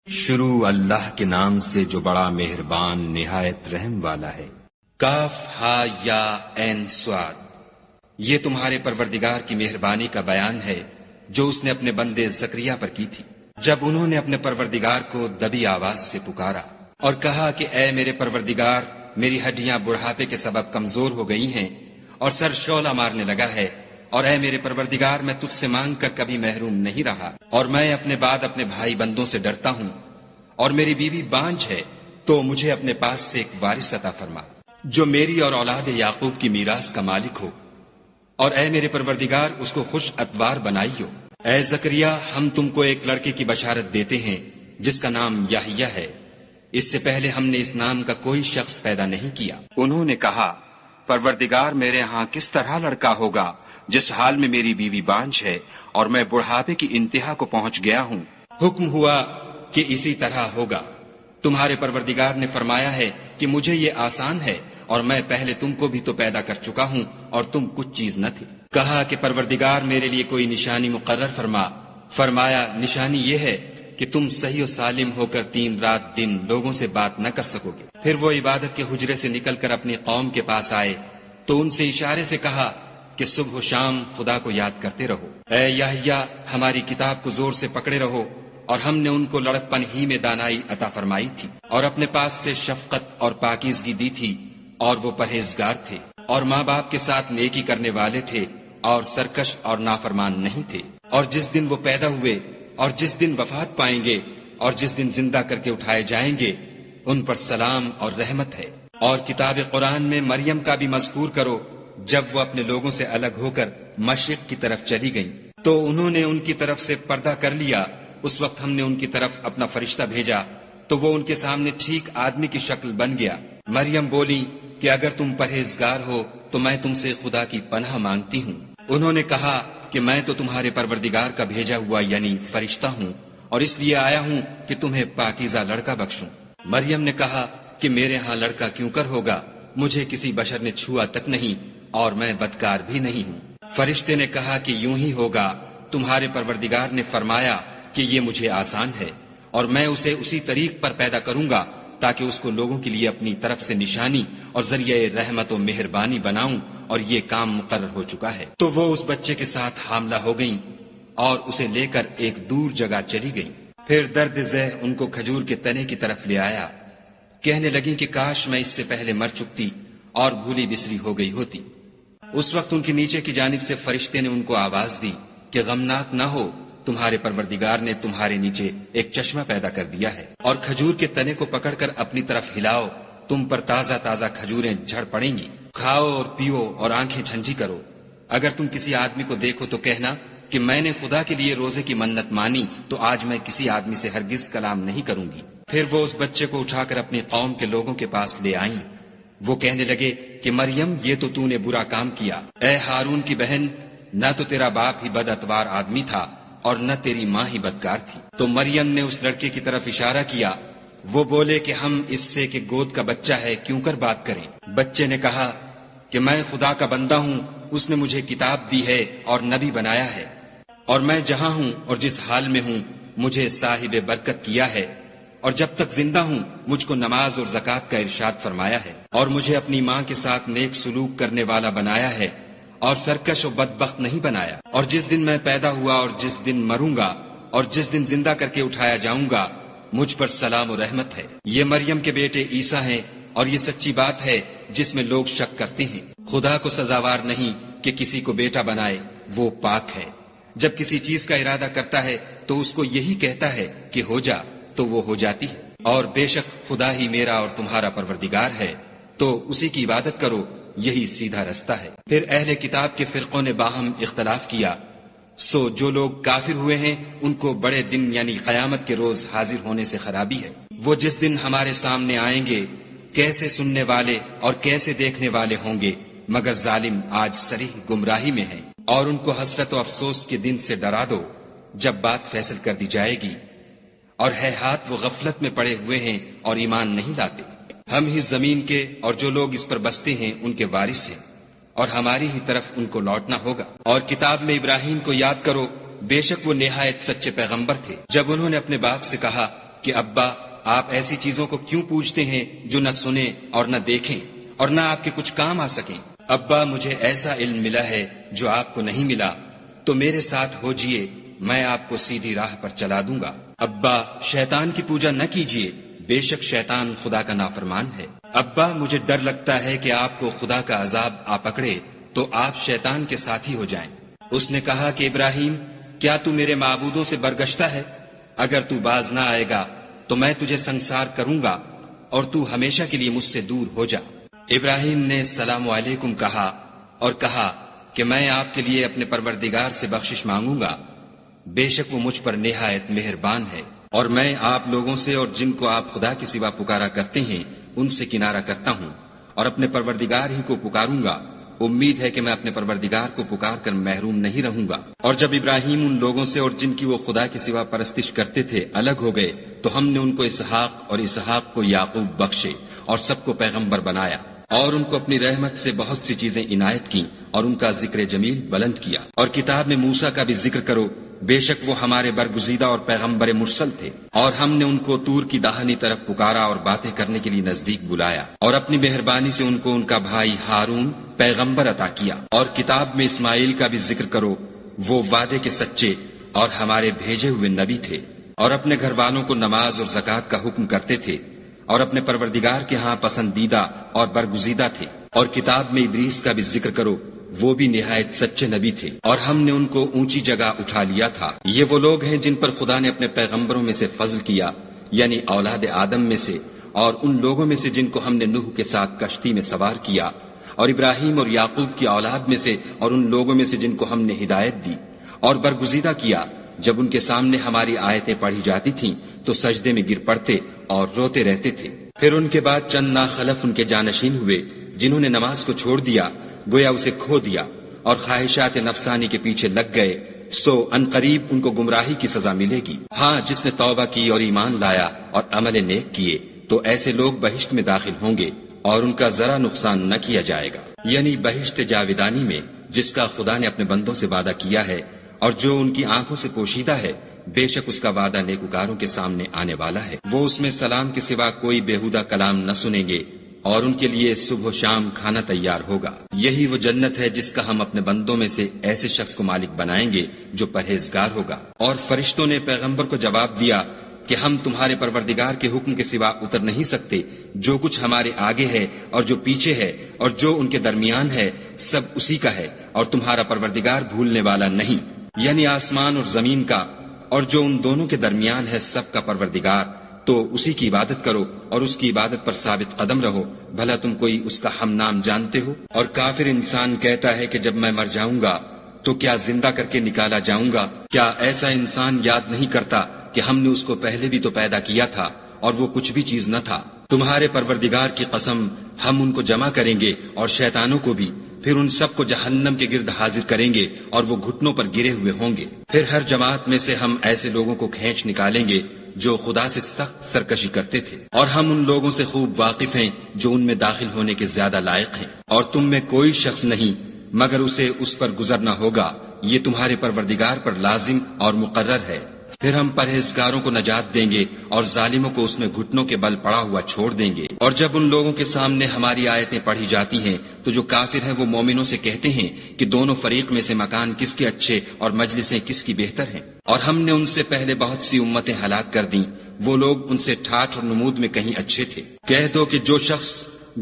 شروع اللہ کے نام سے جو بڑا مہربان نہایت رحم والا ہے۔ کاف ہا یا عین صاد، یہ تمہارے پروردگار کی مہربانی کا بیان ہے جو اس نے اپنے بندے زکریا پر کی تھی، جب انہوں نے اپنے پروردگار کو دبی آواز سے پکارا اور کہا کہ اے میرے پروردگار، میری ہڈیاں بڑھاپے کے سبب کمزور ہو گئی ہیں اور سر شعلہ مارنے لگا ہے، اور اے میرے پروردگار، میں تجھ سے مانگ کر کبھی محروم نہیں رہا، اور میں اپنے بعد اپنے بھائی بندوں سے ڈرتا ہوں، اور میری بیوی بانجھ ہے، تو مجھے اپنے پاس سے ایک وارث عطا فرما جو میری اور اولاد یعقوب کی میراث کا مالک ہو، اور اے میرے پروردگار اس کو خوش اتوار بنائیو۔ اے زکریا، ہم تم کو ایک لڑکے کی بشارت دیتے ہیں جس کا نام یحییٰ ہے، اس سے پہلے ہم نے اس نام کا کوئی شخص پیدا نہیں کیا۔ انہوں نے کہا، پروردگار، میرے ہاں کس طرح لڑکا ہوگا جس حال میں میری بیوی بانجھ ہے اور میں بڑھاپے کی انتہا کو پہنچ گیا ہوں؟ حکم ہوا کہ اسی طرح ہوگا۔ تمہارے پروردگار نے فرمایا ہے کہ مجھے یہ آسان ہے، اور میں پہلے تم کو بھی تو پیدا کر چکا ہوں اور تم کچھ چیز نہ تھے۔ کہا کہ پروردگار، میرے لیے کوئی نشانی مقرر فرما۔ فرمایا، نشانی یہ ہے کہ تم صحیح و سالم ہو کر 3 رات دن لوگوں سے بات نہ کر سکو گے۔ پھر وہ عبادت کے حجرے سے نکل کر اپنی قوم کے پاس آئے تو ان سے اشارے سے کہا کہ صبح و شام خدا کو یاد کرتے رہو۔ اے یحییٰ، ہماری کتاب کو زور سے پکڑے رہو، اور ہم نے ان کو لڑکپن ہی میں دانائی عطا فرمائی تھی، اور اپنے پاس سے شفقت اور پاکیزگی دی تھی، اور وہ پرہیزگار تھے، اور ماں باپ کے ساتھ نیکی کرنے والے تھے، اور سرکش اور نافرمان نہیں تھے۔ اور جس دن وہ پیدا ہوئے اور جس دن وفات پائیں گے اور جس دن زندہ کر کے اٹھائے جائیں گے، ان پر سلام اور رحمت ہے۔ اور کتاب قرآن میں مریم کا بھی مذکور کرو، جب وہ اپنے لوگوں سے الگ ہو کر مشرق کی طرف چلی گئیں تو انہوں نے ان کی طرف سے پردہ کر لیا۔ اس وقت ہم نے ان کی طرف اپنا فرشتہ بھیجا تو وہ ان کے سامنے ٹھیک آدمی کی شکل بن گیا۔ مریم بولی کہ اگر تم پرہیزگار ہو تو میں تم سے خدا کی پناہ مانگتی ہوں۔ انہوں نے کہا کہ میں تو تمہارے پروردگار کا بھیجا ہوا یعنی فرشتہ ہوں، اور اس لیے آیا ہوں کہ تمہیں پاکیزہ لڑکا بخشوں۔ مریم نے کہا کہ میرے ہاں لڑکا کیوں کر ہوگا، مجھے کسی بشر نے چھوا تک نہیں، اور میں بدکار بھی نہیں ہوں۔ فرشتے نے کہا کہ یوں ہی ہوگا، تمہارے پروردگار نے فرمایا کہ یہ مجھے آسان ہے، اور میں اسے اسی طریق پر پیدا کروں گا تاکہ اس کو لوگوں کے لیے اپنی طرف سے نشانی اور ذریعہ رحمت و مہربانی بناؤں، اور یہ کام مقرر ہو چکا ہے۔ تو وہ اس بچے کے ساتھ حاملہ ہو گئیں اور اسے لے کر ایک دور جگہ چلی گئیں۔ پھر درد ذہ ان کو کھجور کے تنے کی طرف لے آیا، کہنے لگیں کہ کاش میں اس سے پہلے مر چکتی اور بھولی بسری ہو گئی ہوتی۔ اس وقت ان کے نیچے کی جانب سے فرشتے نے ان کو آواز دی کہ غمناک نہ ہو، تمہارے پروردگار نے تمہارے نیچے ایک چشمہ پیدا کر دیا ہے، اور کھجور کے تنے کو پکڑ کر اپنی طرف ہلاؤ، تم پر تازہ تازہ کھجوریں جھڑ پڑیں گی، کھاؤ اور پیو اور آنکھیں جھنجھی کرو۔ اگر تم کسی آدمی کو دیکھو تو کہنا کہ میں نے خدا کے لیے روزے کی منت مانی، تو آج میں کسی آدمی سے ہرگز کلام نہیں کروں گی۔ پھر وہ اس بچے کو اٹھا کر اپنی قوم کے لوگوں کے پاس لے آئیں۔ وہ کہنے لگے کہ مریم، یہ تو نے برا کام کیا۔ اے ہارون کی بہن، نہ تو تیرا باپ ہی بد اتوار آدمی تھا اور نہ تیری ماں ہی بدکار تھی۔ تو مریم نے اس لڑکے کی طرف اشارہ کیا۔ وہ بولے کہ ہم اس سے کہ گود کا بچہ ہے کیوں کر بات کریں۔ بچے نے کہا کہ میں خدا کا بندہ ہوں، اس نے مجھے کتاب دی ہے اور نبی بنایا ہے، اور میں جہاں ہوں اور جس حال میں ہوں مجھے صاحب برکت کیا ہے، اور جب تک زندہ ہوں مجھ کو نماز اور زکوٰۃ کا ارشاد فرمایا ہے، اور مجھے اپنی ماں کے ساتھ نیک سلوک کرنے والا بنایا ہے، اور سرکش و بدبخت نہیں بنایا۔ اور جس دن میں پیدا ہوا اور جس دن مروں گا اور جس دن زندہ کر کے اٹھایا جاؤں گا، مجھ پر سلام و رحمت ہے۔ یہ مریم کے بیٹے عیسیٰ ہیں، اور یہ سچی بات ہے جس میں لوگ شک کرتے ہیں۔ خدا کو سزاوار نہیں کہ کسی کو بیٹا بنائے، وہ پاک ہے۔ جب کسی چیز کا ارادہ کرتا ہے تو اس کو یہی کہتا ہے کہ ہو جا، تو وہ ہو جاتی ہے۔ اور بے شک خدا ہی میرا اور تمہارا پروردگار ہے، تو اسی کی عبادت کرو، یہی سیدھا رستہ ہے۔ پھر اہل کتاب کے فرقوں نے باہم اختلاف کیا، سو جو لوگ کافر ہوئے ہیں ان کو بڑے دن یعنی قیامت کے روز حاضر ہونے سے خرابی ہے۔ وہ جس دن ہمارے سامنے آئیں گے کیسے سننے والے اور کیسے دیکھنے والے ہوں گے، مگر ظالم آج صریح گمراہی میں ہیں۔ اور ان کو حسرت و افسوس کے دن سے ڈرا دو جب بات فیصل کر دی جائے گی، اور ہے ہاتھ وہ غفلت میں پڑے ہوئے ہیں اور ایمان نہیں لاتے۔ ہم ہی زمین کے اور جو لوگ اس پر بستے ہیں ان کے وارث ہیں، اور ہماری ہی طرف ان کو لوٹنا ہوگا۔ اور کتاب میں ابراہیم کو یاد کرو، بے شک وہ نہایت سچے پیغمبر تھے۔ جب انہوں نے اپنے باپ سے کہا کہ ابا آپ ایسی چیزوں کو کیوں پوچھتے ہیں جو نہ سنیں اور نہ دیکھیں اور نہ آپ کے کچھ کام آ سکیں؟ ابا مجھے ایسا علم ملا ہے جو آپ کو نہیں ملا، تو میرے ساتھ ہو جئے، میں آپ کو سیدھی راہ پر چلا دوں گا۔ ابا شیطان کی پوجا نہ کیجیے، بے شک شیطان خدا کا نافرمان ہے۔ ابا مجھے ڈر لگتا ہے کہ آپ کو خدا کا عذاب آ پکڑے تو آپ شیطان کے ساتھی ہو جائیں۔ اس نے کہا کہ ابراہیم کیا تو میرے معبودوں سے برگشتہ ہے؟ اگر تو باز نہ آئے گا تو میں تجھے سنسار کروں گا اور تو ہمیشہ کے لیے مجھ سے دور ہو جا۔ ابراہیم نے السلام علیکم کہا اور کہا کہ میں آپ کے لیے اپنے پروردگار سے بخشش مانگوں گا، بے شک وہ مجھ پر نہایت مہربان ہے، اور میں آپ لوگوں سے اور جن کو آپ خدا کے سوا پکارا کرتے ہیں ان سے کنارہ کرتا ہوں اور اپنے پروردگار ہی کو پکاروں گا۔ امید ہے کہ میں اپنے پروردگار کو پکار کر محروم نہیں رہوں گا۔ اور جب ابراہیم ان لوگوں سے اور جن کی وہ خدا کے سوا پرستش کرتے تھے الگ ہو گئے تو ہم نے ان کو اسحاق اور اسحاق کو یعقوب بخشے اور سب کو پیغمبر بنایا، اور ان کو اپنی رحمت سے بہت سی چیزیں عنایت کی اور ان کا ذکر جمیل بلند کیا۔ اور کتاب میں موسیٰ کا بھی ذکر کرو، بے شک وہ ہمارے برگزیدہ اور پیغمبر مرسل تھے، اور ہم نے ان کو طور کی داہنی طرف پکارا اور باتیں کرنے کے لیے نزدیک بلایا، اور اپنی مہربانی سے ان کو ان کا بھائی ہارون پیغمبر عطا کیا۔ اور کتاب میں اسماعیل کا بھی ذکر کرو، وہ وعدے کے سچے اور ہمارے بھیجے ہوئے نبی تھے، اور اپنے گھر والوں کو نماز اور زکوٰۃ کا حکم کرتے تھے، اور اپنے پروردگار کے ہاں پسندیدہ اور برگزیدہ تھے۔ اور کتاب میں ادریس کا بھی ذکر کرو، وہ بھی نہایت سچے نبی تھے، اور ہم نے ان کو اونچی جگہ اٹھا لیا تھا۔ یہ وہ لوگ ہیں جن پر خدا نے اپنے پیغمبروں میں سے فضل کیا، یعنی اولاد آدم میں سے، اور ان لوگوں میں سے جن کو ہم نے نوح کے ساتھ کشتی میں سوار کیا، اور ابراہیم اور یعقوب کی اولاد میں سے، اور ان لوگوں میں سے جن کو ہم نے ہدایت دی اور برگزیدہ کیا۔ جب ان کے سامنے ہماری آیتیں پڑھی جاتی تھیں تو سجدے میں گر پڑتے اور روتے رہتے تھے۔ پھر ان کے بعد چند ناخلف ان کے جانشین ہوئے جنہوں نے نماز کو چھوڑ دیا، گویا اسے کھو دیا، اور خواہشات نفسانی کے پیچھے لگ گئے، سو عنقریب ان کو گمراہی کی سزا ملے گی۔ ہاں جس نے توبہ کی اور ایمان لایا اور عمل نیک کیے تو ایسے لوگ بہشت میں داخل ہوں گے اور ان کا ذرا نقصان نہ کیا جائے گا، یعنی بہشت جاودانی میں جس کا خدا نے اپنے بندوں سے وعدہ کیا ہے اور جو ان کی آنکھوں سے پوشیدہ ہے، بے شک اس کا وعدہ نیکوکاروں کے سامنے آنے والا ہے۔ وہ اس میں سلام کے سوا کوئی بےہودہ کلام نہ سنیں گے، اور ان کے لیے صبح و شام کھانا تیار ہوگا۔ یہی وہ جنت ہے جس کا ہم اپنے بندوں میں سے ایسے شخص کو مالک بنائیں گے جو پرہیزگار ہوگا۔ اور فرشتوں نے پیغمبر کو جواب دیا کہ ہم تمہارے پروردگار کے حکم کے سوا اتر نہیں سکتے، جو کچھ ہمارے آگے ہے اور جو پیچھے ہے اور جو ان کے درمیان ہے سب اسی کا ہے، اور تمہارا پروردگار بھولنے والا نہیں، یعنی آسمان اور زمین کا اور جو ان دونوں کے درمیان ہے سب کا پروردگار۔ تو اسی کی عبادت کرو اور اس کی عبادت پر ثابت قدم رہو، بھلا تم کوئی اس کا ہم نام جانتے ہو؟ اور کافر انسان کہتا ہے کہ جب میں مر جاؤں گا تو کیا زندہ کر کے نکالا جاؤں گا؟ کیا ایسا انسان یاد نہیں کرتا کہ ہم نے اس کو پہلے بھی تو پیدا کیا تھا اور وہ کچھ بھی چیز نہ تھا؟ تمہارے پروردگار کی قسم ہم ان کو جمع کریں گے اور شیطانوں کو بھی، پھر ان سب کو جہنم کے گرد حاضر کریں گے اور وہ گھٹنوں پر گرے ہوئے ہوں گے۔ پھر ہر جماعت میں سے ہم ایسے لوگوں کو کھینچ نکالیں گے جو خدا سے سخت سرکشی کرتے تھے، اور ہم ان لوگوں سے خوب واقف ہیں جو ان میں داخل ہونے کے زیادہ لائق ہیں، اور تم میں کوئی شخص نہیں مگر اسے اس پر گزرنا ہوگا، یہ تمہارے پروردگار پر لازم اور مقرر ہے۔ پھر ہم پرہیزگاروں کو نجات دیں گے اور ظالموں کو اس میں گھٹنوں کے بل پڑا ہوا چھوڑ دیں گے۔ اور جب ان لوگوں کے سامنے ہماری آیتیں پڑھی جاتی ہیں تو جو کافر ہیں وہ مومنوں سے کہتے ہیں کہ دونوں فریق میں سے مکان کس کے اچھے اور مجلسیں کس کی بہتر ہیں، اور ہم نے ان سے پہلے بہت سی امتیں ہلاک کر دیں، وہ لوگ ان سے ٹھاٹھ اور نمود میں کہیں اچھے تھے۔ کہہ دو کہ جو شخص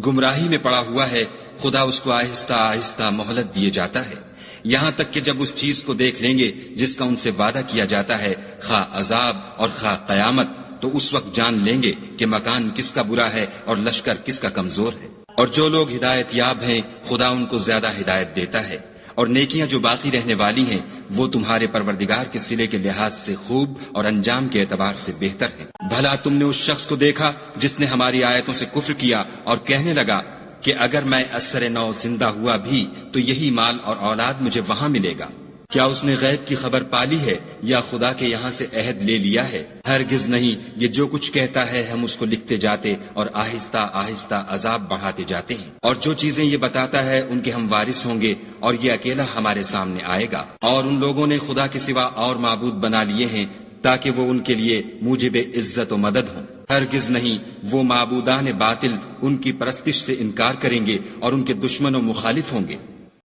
گمراہی میں پڑا ہوا ہے خدا اس کو آہستہ آہستہ مہلت دیے جاتا ہے، یہاں تک کہ جب اس چیز کو دیکھ لیں گے جس کا ان سے وعدہ کیا جاتا ہے، خواہ عذاب اور خواہ قیامت، تو اس وقت جان لیں گے کہ مکان کس کا برا ہے اور لشکر کس کا کمزور ہے۔ اور جو لوگ ہدایت یاب ہیں خدا ان کو زیادہ ہدایت دیتا ہے، اور نیکیاں جو باقی رہنے والی ہیں وہ تمہارے پروردگار کے صلے کے لحاظ سے خوب اور انجام کے اعتبار سے بہتر ہیں۔ بھلا تم نے اس شخص کو دیکھا جس نے ہماری آیتوں سے کفر کیا اور کہنے لگا کہ اگر میں اثر نو زندہ ہوا بھی تو یہی مال اور اولاد مجھے وہاں ملے گا؟ کیا اس نے غیب کی خبر پالی ہے یا خدا کے یہاں سے عہد لے لیا ہے؟ ہرگز نہیں، یہ جو کچھ کہتا ہے ہم اس کو لکھتے جاتے اور آہستہ آہستہ عذاب بڑھاتے جاتے ہیں۔ اور جو چیزیں یہ بتاتا ہے ان کے ہم وارث ہوں گے اور یہ اکیلا ہمارے سامنے آئے گا۔ اور ان لوگوں نے خدا کے سوا اور معبود بنا لیے ہیں تاکہ وہ ان کے لیے موجب عزت و مدد ہوں۔ ہرگز نہیں، وہ معبودان باطل ان کی پرستش سے انکار کریں گے اور ان کے دشمن و مخالف ہوں گے۔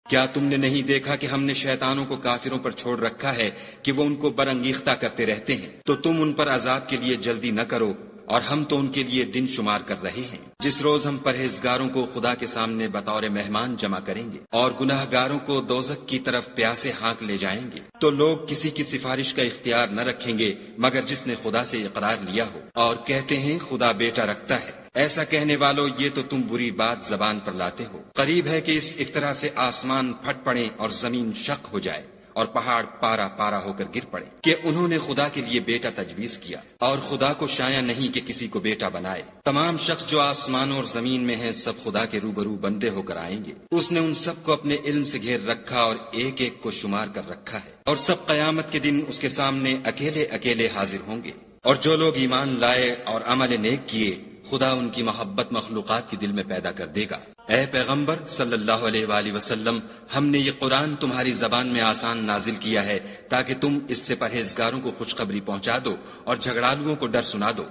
کیا تم نے نہیں دیکھا کہ ہم نے شیطانوں کو کافروں پر چھوڑ رکھا ہے کہ وہ ان کو برانگیختہ کرتے رہتے ہیں؟ تو تم ان پر عذاب کے لیے جلدی نہ کرو، اور ہم تو ان کے لیے دن شمار کر رہے ہیں، جس روز ہم پرہیزگاروں کو خدا کے سامنے بطور مہمان جمع کریں گے اور گناہ گاروں کو دوزخ کی طرف پیاسے ہانک لے جائیں گے۔ تو لوگ کسی کی سفارش کا اختیار نہ رکھیں گے مگر جس نے خدا سے اقرار لیا ہو، اور کہتے ہیں خدا بیٹا رکھتا ہے۔ ایسا کہنے والو، یہ تو تم بری بات زبان پر لاتے ہو۔ قریب ہے کہ اس افطرا سے آسمان پھٹ پڑے اور زمین شق ہو جائے اور پہاڑ پارا پارا ہو کر گر پڑے کہ انہوں نے خدا کے لیے بیٹا تجویز کیا، اور خدا کو شایع نہیں کہ کسی کو بیٹا بنائے۔ تمام شخص جو آسمانوں اور زمین میں ہیں سب خدا کے روبرو بندے ہو کر آئیں گے۔ اس نے ان سب کو اپنے علم سے گھیر رکھا اور ایک ایک کو شمار کر رکھا ہے، اور سب قیامت کے دن اس کے سامنے اکیلے اکیلے حاضر ہوں گے۔ اور جو لوگ ایمان لائے اور عمل نیک کیے، خدا ان کی محبت مخلوقات کے دل میں پیدا کر دے گا۔ اے پیغمبر صلی اللہ علیہ وآلہ وسلم، ہم نے یہ قرآن تمہاری زبان میں آسان نازل کیا ہے تاکہ تم اس سے پرہیزگاروں کو خوشخبری پہنچا دو اور جھگڑالوؤں کو ڈر سنا دو۔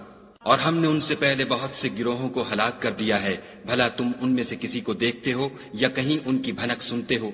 اور ہم نے ان سے پہلے بہت سے گروہوں کو ہلاک کر دیا ہے، بھلا تم ان میں سے کسی کو دیکھتے ہو یا کہیں ان کی بھنک سنتے ہو؟